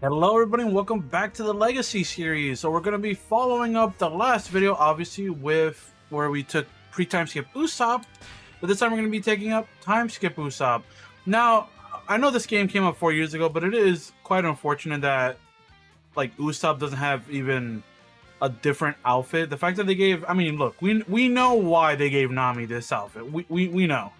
Hello everybody and welcome back to the Legacy series. So we're going to be following up the last video, obviously, with where we took pre-time skip Usopp, but this time we're going to be taking up time skip Usopp. Now, I know this game came out 4 years ago, but it is quite unfortunate that like Usopp doesn't have even a different outfit. The fact that they gave, I mean, look, we know why they gave Nami this outfit. We know.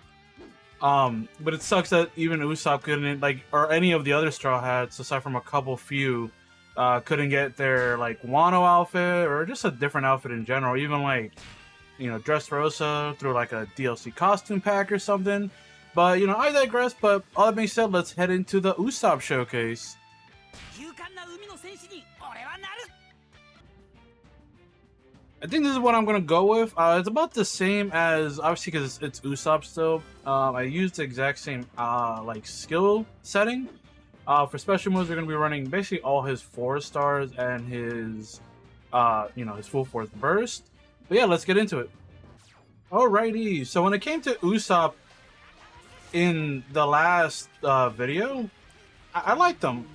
But it sucks that even Usopp couldn't, like, or any of the other Straw Hats, aside from a couple few, couldn't get their, like, Wano outfit, or just a different outfit in general. Even, like, you know, Dressrosa through, like, a DLC costume pack or something. But, you know, I digress, but all that being said, let's head into the Usopp showcase. I think this is what I'm gonna go with. It's about the same as, obviously, because it's Usopp still. I used the exact same like skill setting. For special moves, we're gonna be running basically all his 4 stars and his, you know, his full force burst. But yeah, let's get into it. Alrighty. So when it came to Usopp in the last video, I liked him.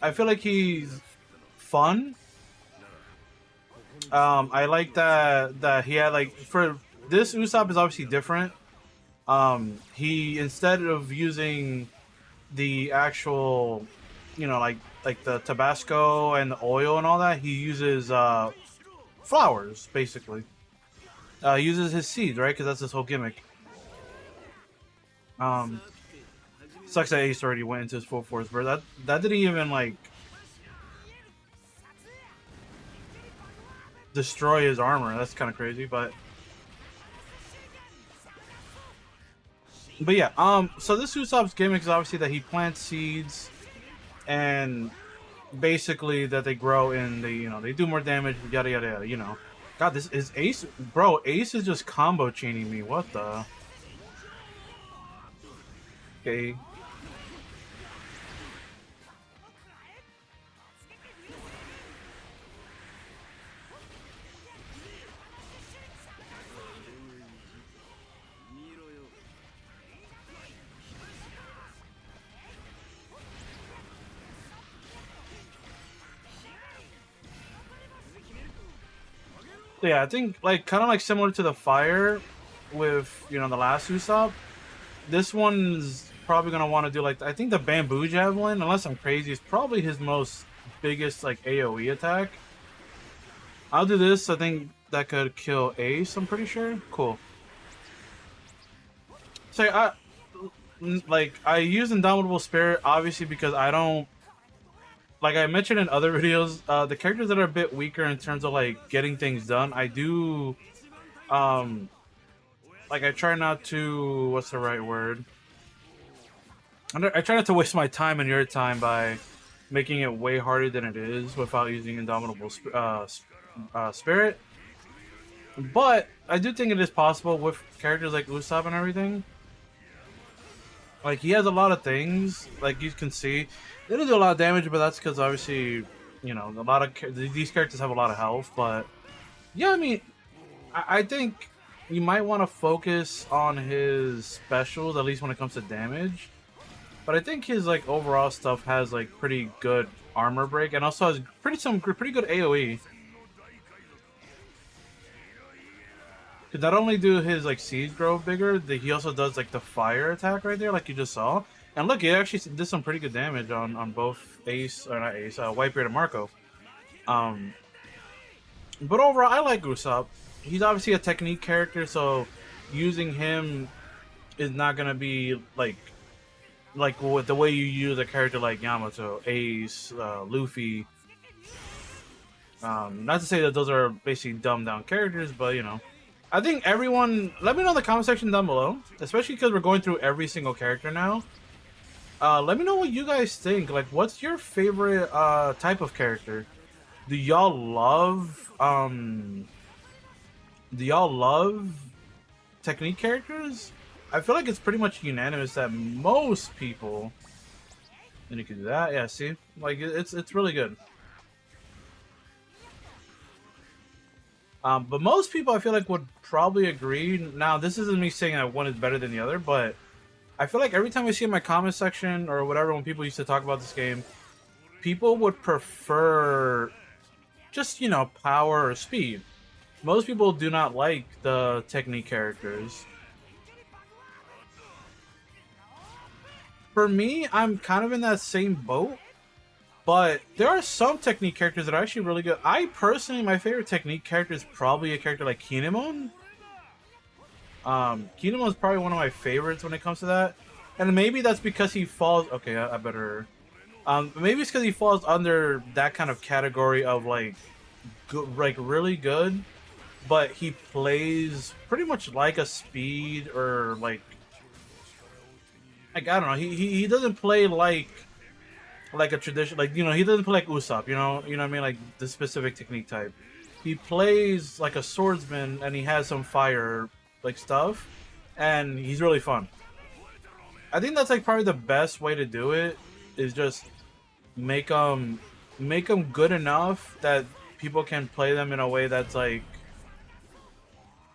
I feel like he's fun. I like that he had, like, for this Usopp is obviously different. He, instead of using the actual, you know, like the Tabasco and the oil and all that, he uses flowers basically. He uses his seeds, right? Because that's his whole gimmick. Sucks that Ace already went into his full force burst. That didn't even like destroy his armor. That's kind of crazy, but yeah. So this Usopp's gimmick is obviously that he plants seeds, and basically that they grow in the, you know, they do more damage. Yada yada yada. You know, God, this is Ace, bro. Ace is just combo chaining me. What the? Okay. Yeah, I think, like, kind of like similar to the fire with, you know, the last Usopp. This one's probably gonna want to do, like, I think the bamboo javelin, unless I'm crazy, is probably his most biggest, like, AoE attack. I'll do this. I think that could kill Ace, I'm pretty sure. Cool. So I use Indomitable Spirit obviously because I don't, like I mentioned in other videos, the characters that are a bit weaker in terms of, like, getting things done, I do, like, I try not to, what's the right word? I try not to waste my time and your time by making it way harder than it is without using Indomitable Spirit. But I do think it is possible with characters like Usopp and everything. Like, he has a lot of things, like you can see. They don't do a lot of damage, but that's because obviously, you know, a lot of these characters have a lot of health. But yeah, I mean, I think you might want to focus on his specials, at least when it comes to damage. But I think his, like, overall stuff has, like, pretty good armor break, and also has pretty good AoE. Could not only do his, like, seeds grow bigger, he also does, like, the fire attack right there, like you just saw. And look, he actually did some pretty good damage on both Ace, or not Ace, Whitebeard and Marco. But overall, I like Usopp. He's obviously a technique character, so using him is not gonna be like with the way you use a character like Yamato, Ace, Luffy. Not to say that those are basically dumbed down characters, but, you know, I think everyone, let me know in the comment section down below, especially because we're going through every single character now. Let me know what you guys think. Like, what's your favorite type of character? Do y'all love technique characters? I feel like it's pretty much unanimous that most people, and you can do that, yeah, see? Like, it's really good. But most people, I feel like, would probably agree. Now, this isn't me saying that one is better than the other, but I feel like every time I see in my comment section or whatever, when people used to talk about this game, people would prefer just, you know, power or speed. Most people do not like the technique characters. For me, I'm kind of in that same boat, but there are some technique characters that are actually really good. I personally, my favorite technique character is probably a character like Kinemon. Kinemon is probably one of my favorites when it comes to that. And maybe that's because he falls... Okay, I better... maybe it's because he falls under that kind of category of, like, like really good, but he plays pretty much like a speed or, like I don't know. He doesn't play like a tradition, like, you know, he doesn't play like Usopp, you know what I mean, like the specific technique type. He plays like a swordsman, and he has some fire like stuff, and he's really fun. I think that's like probably the best way to do it, is just make them good enough that people can play them in a way that's like,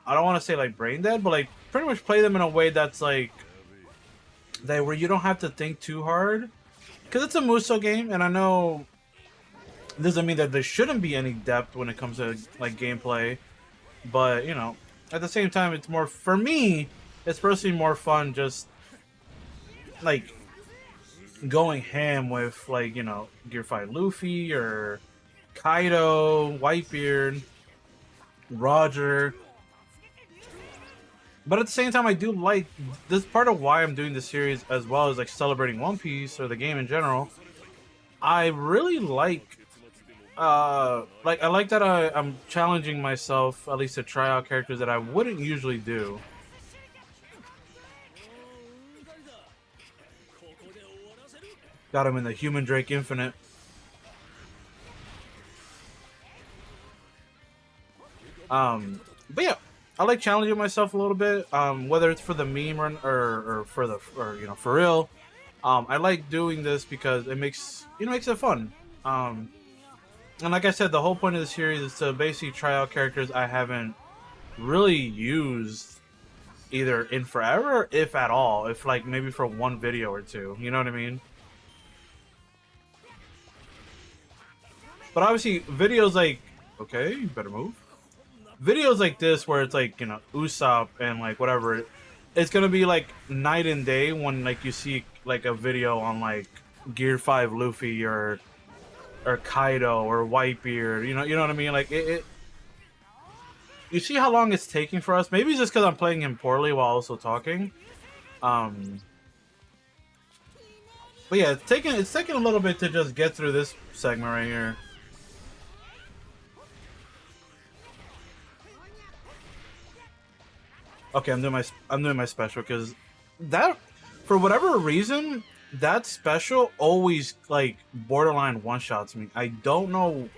I don't want to say like brain dead, but like pretty much play them in a way that's like that where you don't have to think too hard, because it's a Muso game, and I know it doesn't mean that there shouldn't be any depth when it comes to like gameplay, but you know, at the same time, it's more, for me, it's personally more fun just like going ham with, like, you know, Gear 5 Luffy or Kaido, Whitebeard, Roger. But at the same time, I do like this part of why I'm doing this series, as well as like celebrating One Piece or the game in general. I really like I like that I'm challenging myself at least to try out characters that I wouldn't usually do. Got him in the Human Drake Infinite. But yeah, I like challenging myself a little bit, whether it's for the meme or you know, for real. I like doing this because it makes it fun. And like I said, the whole point of the series is to basically try out characters I haven't really used either in forever, if at all, if like maybe for one video or two. You know what I mean? But obviously, videos like, okay, you better move. Videos like this, where it's like, you know, Usopp and like whatever, it's gonna be like night and day when like you see like a video on like Gear 5 Luffy or Kaido or Whitebeard. You know what I mean? Like it you see how long it's taking for us. Maybe it's just because I'm playing him poorly while also talking. But yeah, it's taking a little bit to just get through this segment right here. Okay, I'm doing my special, because that, for whatever reason, that special always like borderline one-shots me. I don't know.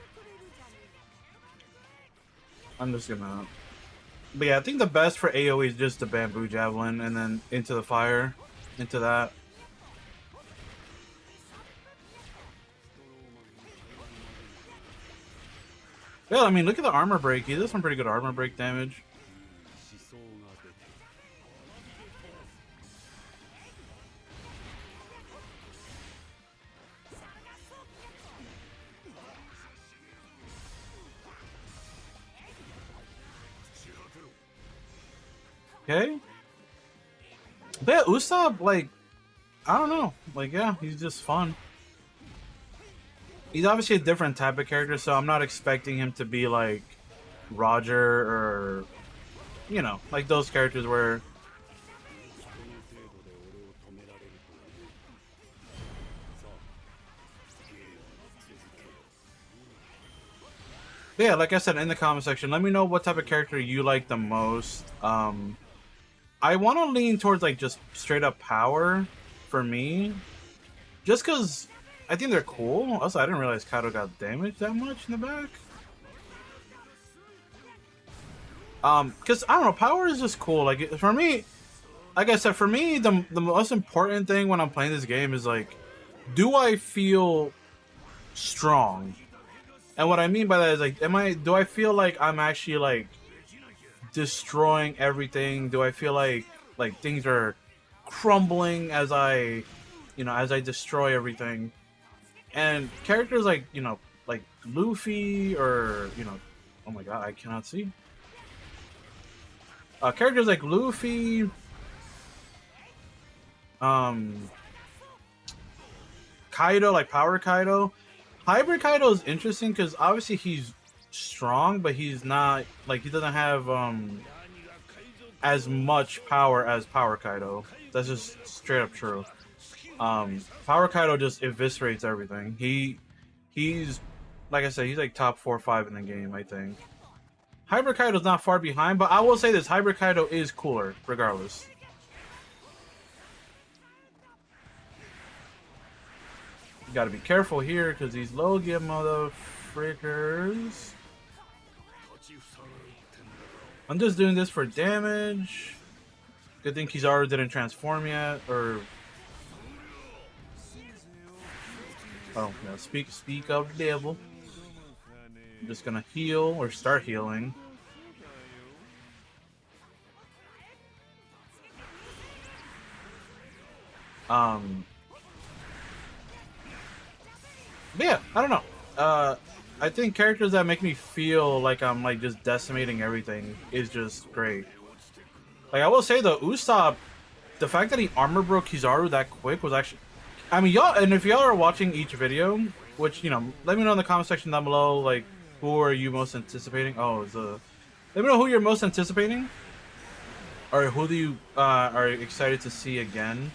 I'm just gonna. But yeah, I think the best for AoE is just the bamboo javelin, and then into the fire, into that. Yeah, I mean, look at the armor break. He does some pretty good armor break damage. Okay. But yeah, Usopp, like, I don't know. Like, yeah, he's just fun. He's obviously a different type of character, so I'm not expecting him to be like Roger or, you know, like those characters where... But yeah, like I said, in the comment section, let me know what type of character you like the most. I want to lean towards like just straight up power for me, just because I think they're cool. Also, I didn't realize Kaido got damaged that much in the back. Because I don't know, power is just cool. Like, for me, like I said, for me, the most important thing when I'm playing this game is like, do I feel strong? And what I mean by that is like, do I feel like I'm actually like destroying everything? Do I feel like things are crumbling as I destroy everything? And characters like, you know, like Luffy or, you know, oh my god, I cannot see. Characters like Luffy, Kaido, like Power Kaido. Hybrid Kaido is interesting because obviously he's strong, but he's not, like, he doesn't have as much power as Power Kaido. That's just straight up true. Power Kaido just eviscerates everything. He's like I said, he's like top 4 or 5 in the game, I think. Hybrid Kaido's not far behind, but I will say this, Hybrid Kaido is cooler, regardless. You gotta be careful here, because these Logia motherfrickers. I'm just doing this for damage. Good thing Kizaru didn't transform yet, or... Oh, no, speak of the devil. I'm just gonna heal, or start healing. But yeah, I don't know. I think characters that make me feel like I'm like just decimating everything is just great. Like I will say though, Usopp, the fact that he armor broke Kizaru that quick was actually, I mean y'all, and if y'all are watching each video, which, you know, let me know in the comment section down below, like, who are you most anticipating? Oh, let me know who you're most anticipating, or who do you are excited to see again.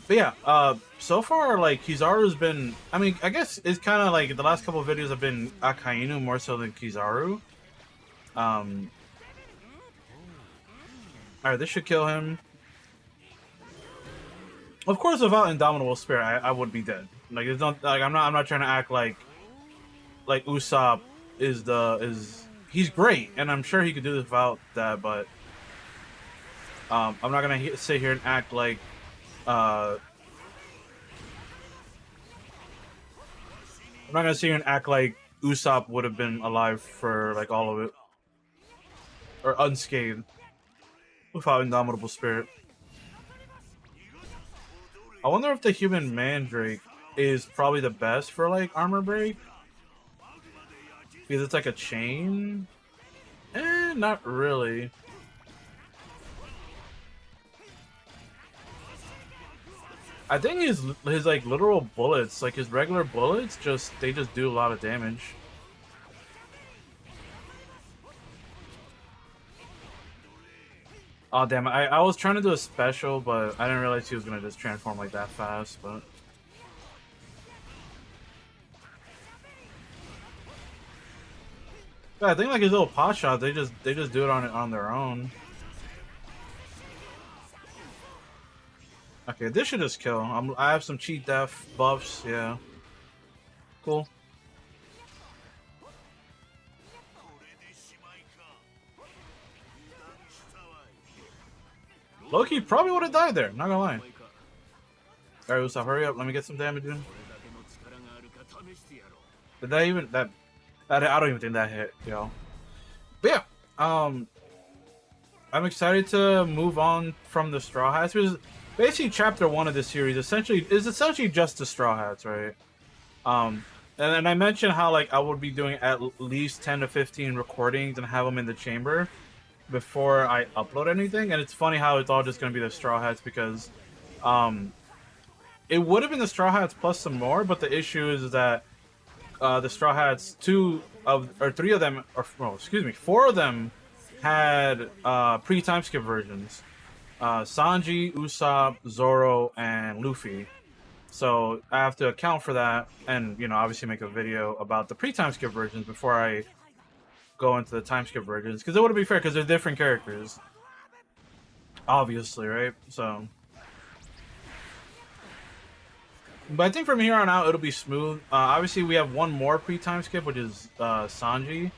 But yeah, so far, like, Kizaru's been, I mean, I guess it's kind of like the last couple of videos have been Akainu more so than Kizaru. Alright, this should kill him. Of course, without Indomitable Spirit, I would be dead. Like, it's not, like, I'm not trying to act like Usopp is he's great, and I'm sure he could do this without that, but I'm not gonna sit here and act like I'm not gonna sit here and act like Usopp would have been alive for like all of it, or unscathed without Indomitable Spirit. I wonder if the Human Mandrake is probably the best for like armor break, because it's like a chain. Not really. I think his like literal bullets, like his regular bullets, they just do a lot of damage. Oh damn! I was trying to do a special, but I didn't realize he was gonna just transform like that fast. But yeah, I think like his little pot shot, they just do it on their own. Okay, this should just kill. I have some cheat death buffs. Yeah, cool. Loki probably would have died there. Not gonna lie. Alright, Usopp, hurry up. Let me get some damage in. Did that even that? I don't even think that hit, yo. But yeah, I'm excited to move on from the Straw Hats. Because basically, chapter 1 of this series is essentially just the Straw Hats, right? And I mentioned how like I would be doing at least 10 to 15 recordings and have them in the chamber before I upload anything. And it's funny how it's all just gonna be the Straw Hats, because it would have been the Straw Hats plus some more, but the issue is that the Straw Hats, 4 of them had pre-time skip versions. Sanji, Usopp, Zoro, and Luffy. So I have to account for that, and, you know, obviously make a video about the pre-time skip versions before I go into the time skip versions, because it wouldn't be fair, because they're different characters, obviously, right? So, but I think from here on out it'll be smooth. Obviously we have one more pre-time skip, which is Sanji,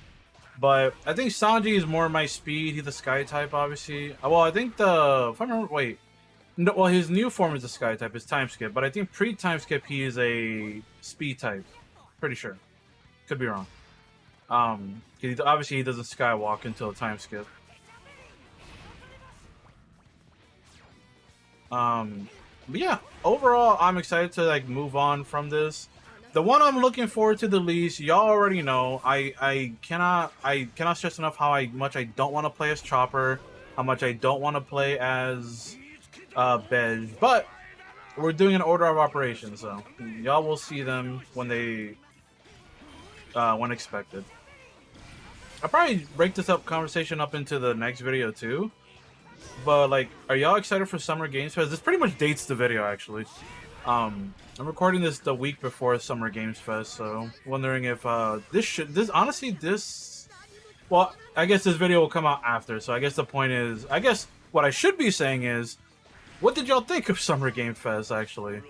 but I think Sanji is more my speed. He's the Sky type, obviously. Well, I think if I remember, wait, no, well, his new form is the Sky type, his time skip, but I think pre-time skip he is a speed type. Pretty sure, could be wrong. Obviously he doesn't skywalk until a time skip. But yeah, overall, I'm excited to like move on from this. The one I'm looking forward to the least, y'all already know. I cannot stress enough how much I don't want to play as Chopper, how much I don't want to play as Bej, but we're doing an order of operations, so y'all will see them when expected. I'll probably break this up conversation up into the next video too. But like, are y'all excited for Summer Games Fest? This pretty much dates the video actually. I'm recording this the week before Summer Games Fest, so wondering if this well, I guess this video will come out after. So I guess the point is, I guess what I should be saying is, what did y'all think of Summer Game Fest actually?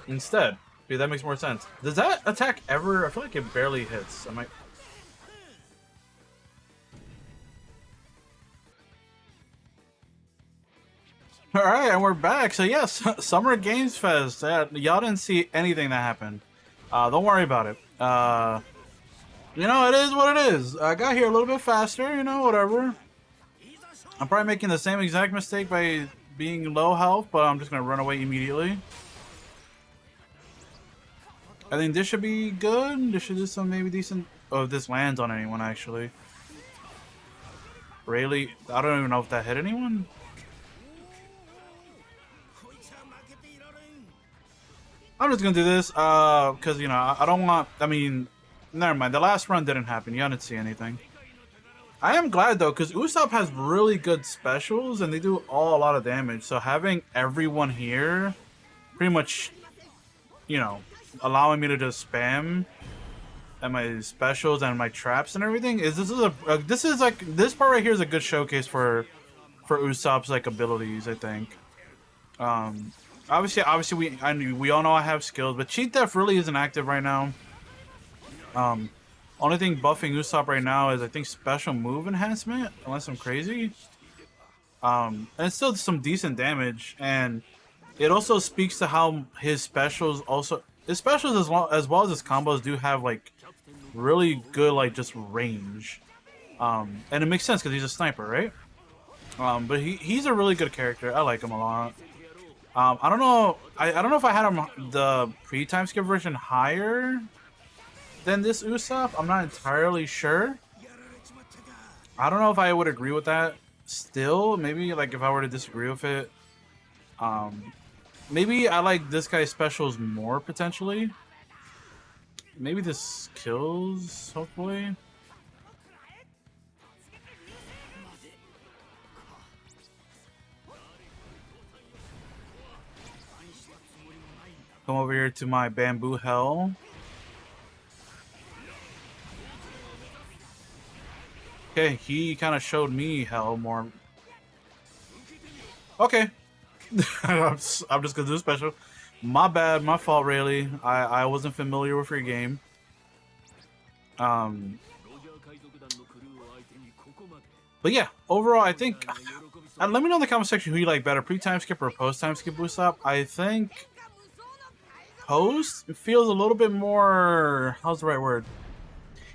Instead, because that makes more sense. Does that attack ever? I feel like it barely hits. I might. All right, and we're back. So yes, Summer Games Fest. Y'all didn't see anything that happened. Don't worry about it. You know, it is what it is. I got here a little bit faster. You know, whatever. I'm probably making the same exact mistake by being low health, but I'm just gonna run away immediately. I think this should be good. This should do some maybe decent. Oh, if this lands on anyone actually. Really? I don't even know if that hit anyone. I'm just gonna do this, because, you know, I don't want, I mean, never mind, the last run didn't happen, y'all didn't see anything. I am glad, though, because Usopp has really good specials, and they do a lot of damage, so having everyone here, pretty much, you know, allowing me to just spam, and my specials and my traps and everything, this part right here is a good showcase for Usopp's, like, abilities, I think. Obviously, we all know I have skills, but Cheat Death really isn't active right now. Only thing buffing Usopp right now is I think special move enhancement, unless I'm crazy. And it's still some decent damage, and it also speaks to how his specials as well as his combos do have like really good like just range. And it makes sense because he's a sniper, right? But he's a really good character. I like him a lot. I don't know. I don't know if I had him the pre-time skip version higher than this Usopp. I'm not entirely sure. I don't know if I would agree with that. Still, maybe like if I were to disagree with it, maybe I like this guy's specials more potentially. Maybe this kills. Hopefully. Come over here to my bamboo hell. Okay, he kind of showed me hell more. Okay. I'm just gonna do a special. My bad, my fault really. I wasn't familiar with your game. But yeah, overall I think let me know in the comment section who you like better, pre-time skip or post-time skip Usopp. I think Post feels a little bit more, how's the right word?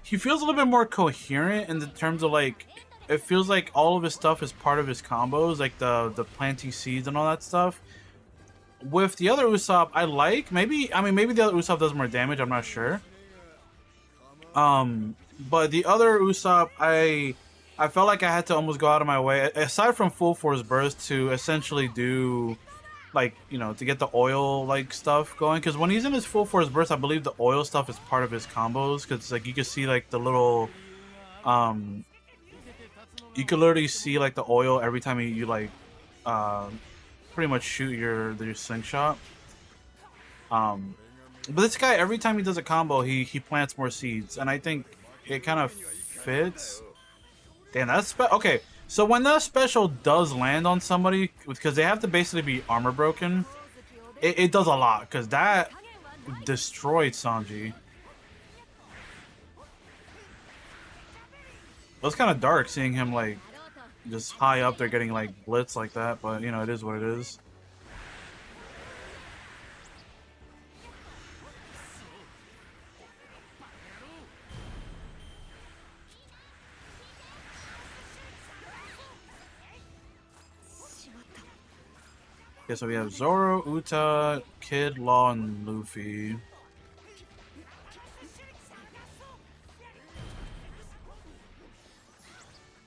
He feels a little bit more coherent in the terms of like, it feels like all of his stuff is part of his combos, like the planting seeds and all that stuff. With the other Usopp, I like, maybe the other Usopp does more damage, I'm not sure. But the other Usopp, I felt like I had to almost go out of my way, aside from full force burst, to essentially do like, you know, to get the oil like stuff going, because when he's in his full force burst, I believe the oil stuff is part of his combos, because like you can see like the little you can literally see like the oil every time you like pretty much shoot your slingshot. But this guy, every time he does a combo, he plants more seeds, and I think it kind of fits. Damn, that's okay. So when that special does land on somebody, because they have to basically be armor broken, it does a lot, because that destroyed Sanji. It was kind of dark seeing him like just high up there getting like blitz like that, but you know, it is what it is. Okay, so we have Zoro, Uta, Kid, Law, and Luffy.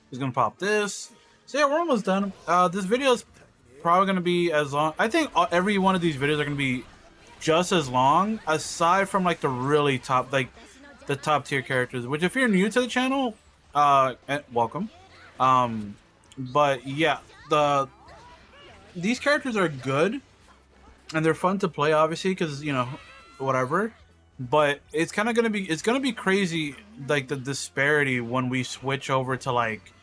He's gonna pop this. So yeah, we're almost done. This video is probably gonna be as long. I think every one of these videos are gonna be just as long, aside from like the really top, like the top tier characters. Which, if you're new to the channel, welcome. But yeah, these characters are good and they're fun to play, obviously, because you know, whatever. But it's kind of gonna be crazy, like the disparity when we switch over to like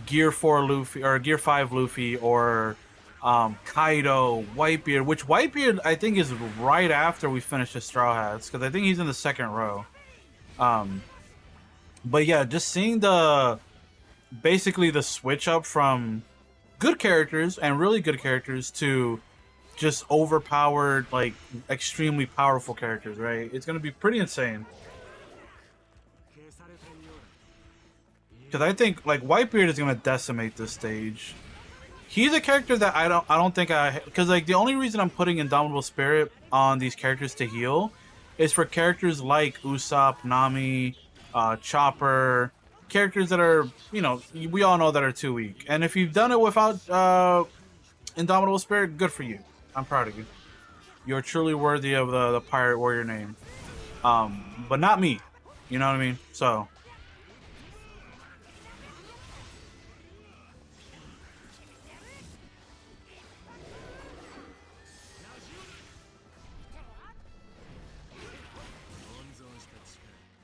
Gear 4 Luffy or Gear 5 Luffy or Kaido, Whitebeard, which Whitebeard I think is right after we finish the Straw Hats, because I think he's in the second row. But yeah, just seeing basically the switch up from good characters and really good characters to just overpowered, like extremely powerful characters, right? It's gonna be pretty insane. Because I think like Whitebeard is gonna decimate this stage. He's a character that I don't think because like the only reason I'm putting Indomitable Spirit on these characters to heal is for characters like Usopp, Nami, Chopper, characters that are, you know, we all know that are too weak. And if you've done it without Indomitable Spirit, good for you. I'm proud of you. You're truly worthy of the Pirate Warrior name. But not me. You know what I mean? So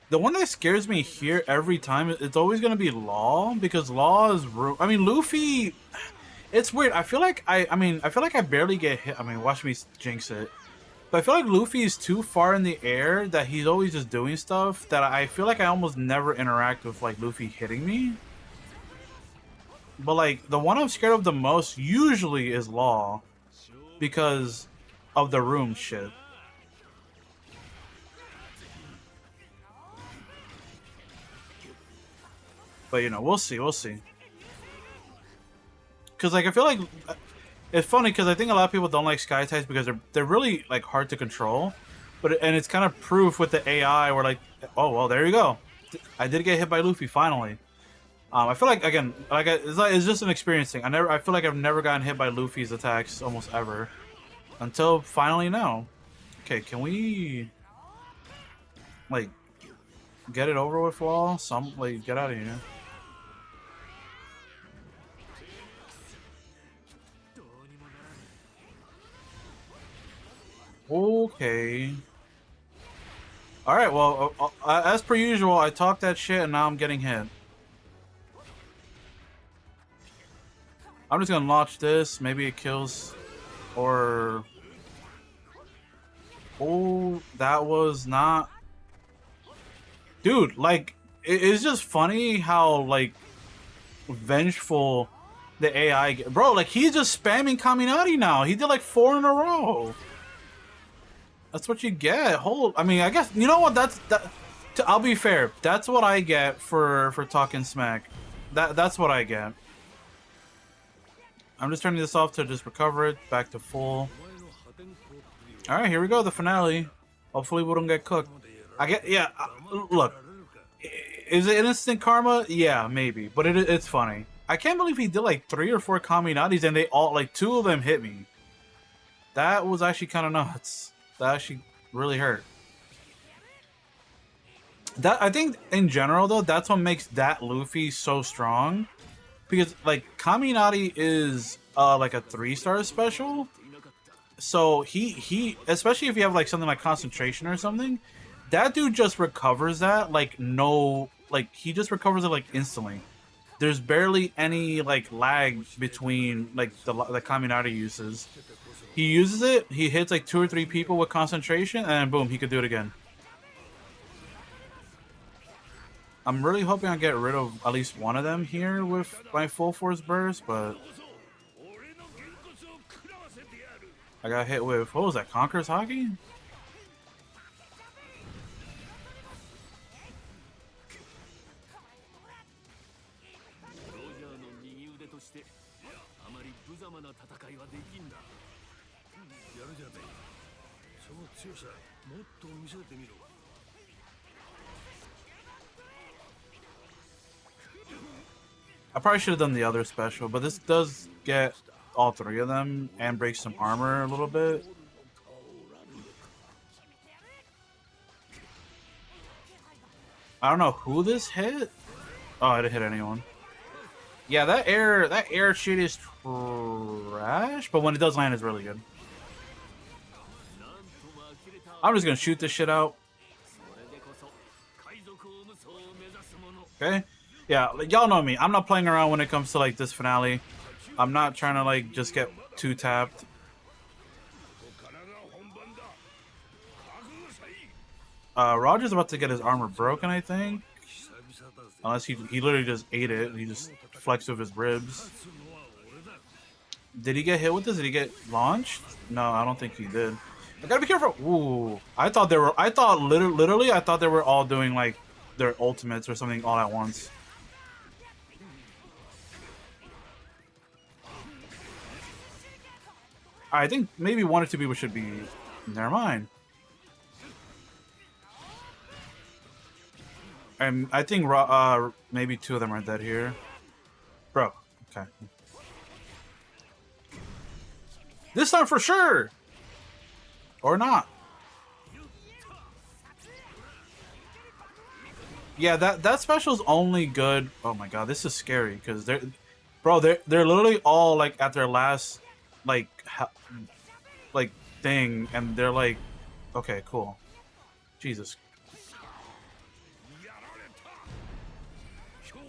the one that scares me here every time, it's always going to be Law, because Law is... I mean, Luffy... It's weird. I feel like I feel like I barely get hit. I mean, watch me jinx it. But I feel like Luffy is too far in the air that he's always just doing stuff that I feel like I almost never interact with, like, Luffy hitting me. But, like, the one I'm scared of the most usually is Law, because of the room shit. But, you know, we'll see. We'll see. Because, like, I feel like it's funny because I think a lot of people don't like Sky types because they're really, like, hard to control. And it's kind of proof with the AI where, like, oh, well, there you go. I did get hit by Luffy, finally. I feel like, again, it's just an experience thing. I feel like I've never gotten hit by Luffy's attacks almost ever. Until finally now. Okay, can we, like, get it over with, Law? Like, get out of here. Okay. Alright, well, as per usual, I talked that shit and now I'm getting hit. I'm just gonna launch this. Maybe it kills. Or... Oh, that was not... Dude, like, it's just funny how, like, vengeful the AI get. Bro, like, he's just spamming Kaminari now. He did, like, 4 in a row. That's what you get. I mean, I guess, you know what? I'll be fair. That's what I get for talking smack. That's what I get. I'm just turning this off to just recover it back to full. All right, here we go. The finale. Hopefully we don't get cooked. Look, is it instant karma? Yeah, maybe, but it's funny. I can't believe he did like 3 or 4 Kaminaris and they all, like, 2 of them hit me. That was actually kind of nuts. That actually really hurt. I think in general though, that's what makes that Luffy so strong, because like Kaminari is like a 3-star special, so he especially if you have like something like concentration or something, that dude just recovers that like he just recovers it like instantly. There's barely any like lag between like the Kaminari uses. He uses it, he hits like 2 or 3 people with concentration, and boom, he could do it again. I'm really hoping I get rid of at least one of them here with my full force burst, but I got hit with, what was that, Conqueror's Hockey? I probably should have done the other special, but this does get all three of them and break some armor a little bit. I don't know who this hit. Oh, I didn't hit anyone. Yeah, that air shit is trash, but when it does land, it's really good. I'm just gonna shoot this shit out. Okay. Yeah, y'all know me. I'm not playing around when it comes to like this finale. I'm not trying to like just get too tapped. Roger's about to get his armor broken, I think. Unless he literally just ate it. He just flexed with his ribs. Did he get hit with this? Did he get launched? No, I don't think he did. I gotta be careful. Ooh, I thought literally I thought they were all doing like their ultimates or something all at once. I think maybe one or two people should be. Never mind. And I think maybe two of them are dead here. Bro, okay. This time for sure! Or not. Yeah, that special is only good. Oh my god, this is scary because they're literally all like at their last like thing, and they're like, okay, cool. Jesus.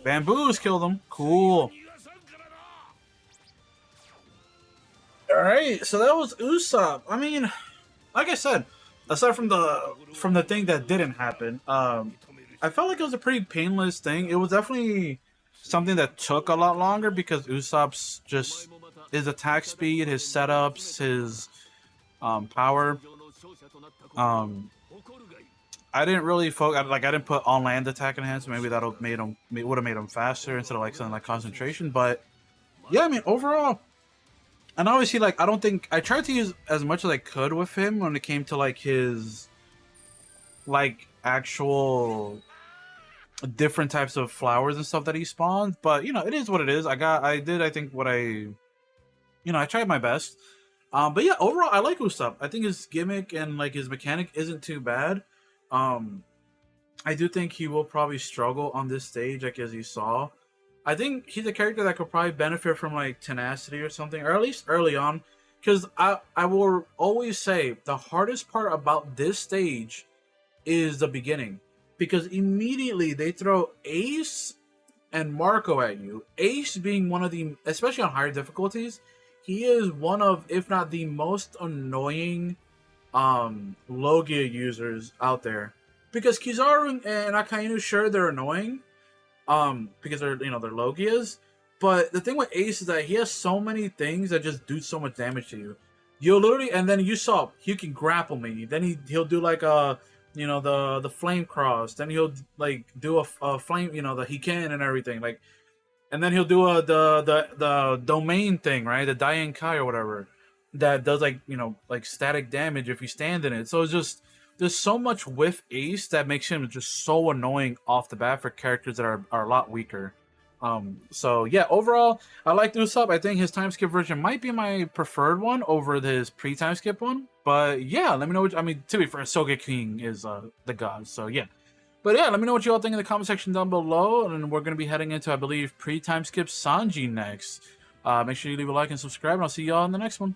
Bamboos killed them. Cool. Alright, so that was Usopp. I mean, like I said, aside from the thing that didn't happen, I felt like it was a pretty painless thing. It was definitely something that took a lot longer because Usopp's just his attack speed, his setups, his power. I didn't really focus. Like I didn't put on land attack enhancement. Maybe that'll would have made him faster instead of like something like concentration. But yeah, I mean overall. And obviously, like, I don't think... I tried to use as much as I could with him when it came to, like, his... like, actual... different types of flowers and stuff that he spawned. But, you know, it is what it is. I think, what I... you know, I tried my best. But yeah, overall, I like Usopp. I think his gimmick and, like, his mechanic isn't too bad. I do think he will probably struggle on this stage, like, as you saw. I think he's a character that could probably benefit from like tenacity or something, or at least early on. Because I will always say the hardest part about this stage is the beginning. Because immediately they throw Ace and Marco at you. Ace being one of the, especially on higher difficulties, he is one of, if not the most annoying Logia users out there. Because Kizaru and Akainu, sure, they're annoying. Because they're, you know, they're Logias. But the thing with Ace is that he has so many things that just do so much damage to you. You'll literally, and then you saw, he can grapple me. Then he'll do like a, you know, the flame cross. Then he'll like do a flame, you know, he can and everything. Like, and then he'll do the domain thing, right? The Dian Kai or whatever. That does like, you know, like static damage if you stand in it. So it's just, there's so much with Ace that makes him just so annoying off the bat for characters that are a lot weaker. So yeah, overall, I like Usopp. I think his time skip version might be my preferred one over his pre-time skip one. But yeah, let me know what, I mean, to be fair, Sogeking is the god, so yeah. But yeah, let me know what you all think in the comment section down below, and we're going to be heading into, I believe, pre-time skip Sanji next. Make sure you leave a like and subscribe, and I'll see y'all in the next one.